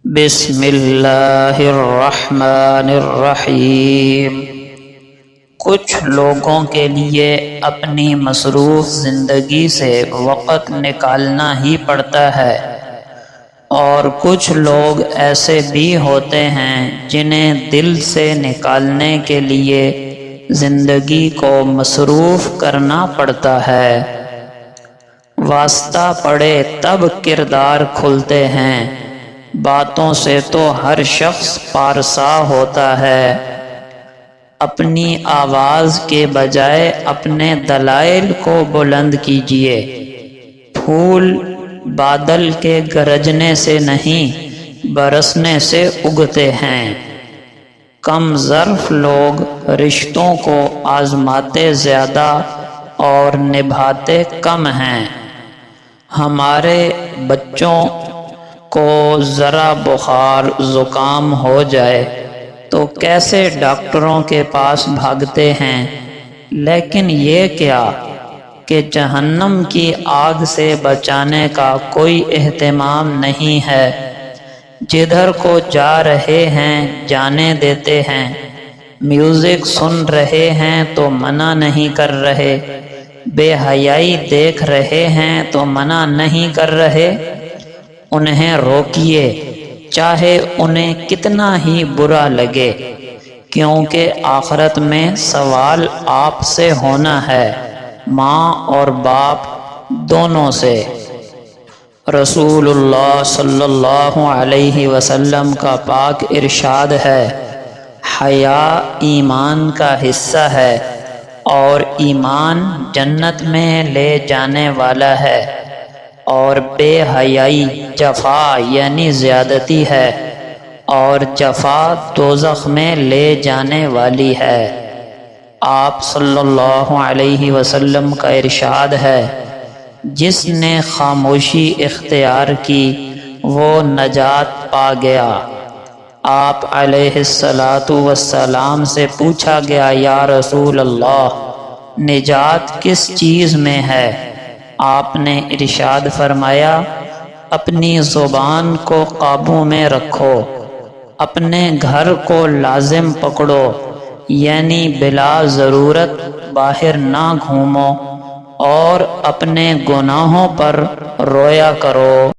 بسم اللہ الرحمن الرحیم۔ کچھ لوگوں کے لیے اپنی مصروف زندگی سے وقت نکالنا ہی پڑتا ہے، اور کچھ لوگ ایسے بھی ہوتے ہیں جنہیں دل سے نکالنے کے لیے زندگی کو مصروف کرنا پڑتا ہے۔ واسطہ پڑے تب کردار کھلتے ہیں، باتوں سے تو ہر شخص پارسا ہوتا ہے۔ اپنی آواز کے بجائے اپنے دلائل کو بلند کیجیے۔ پھول بادل کے گرجنے سے نہیں، برسنے سے اگتے ہیں۔ کم ظرف لوگ رشتوں کو آزماتے زیادہ اور نبھاتے کم ہیں۔ ہمارے بچوں کو ذرا بخار زکام ہو جائے تو کیسے ڈاکٹروں کے پاس بھاگتے ہیں، لیکن یہ کیا کہ جہنم کی آگ سے بچانے کا کوئی اہتمام نہیں ہے۔ جدھر کو جا رہے ہیں جانے دیتے ہیں، میوزک سن رہے ہیں تو منع نہیں کر رہے، بے حیائی دیکھ رہے ہیں تو منع نہیں کر رہے۔ انہیں روکیے، چاہے انہیں کتنا ہی برا لگے، کیونکہ آخرت میں سوال آپ سے ہونا ہے، ماں اور باپ دونوں سے۔ رسول اللہ صلی اللہ علیہ وسلم کا پاک ارشاد ہے، حیا ایمان کا حصہ ہے اور ایمان جنت میں لے جانے والا ہے، اور بے حیائی جفا یعنی زیادتی ہے، اور جفا دوزخ میں لے جانے والی ہے۔ آپ صلی اللہ علیہ وسلم کا ارشاد ہے، جس نے خاموشی اختیار کی وہ نجات پا گیا۔ آپ علیہ السلام سے پوچھا گیا، یا رسول اللہ، نجات کس چیز میں ہے؟ آپ نے ارشاد فرمایا، اپنی زبان کو قابو میں رکھو، اپنے گھر کو لازم پکڑو، یعنی بلا ضرورت باہر نہ گھومو، اور اپنے گناہوں پر رویا کرو۔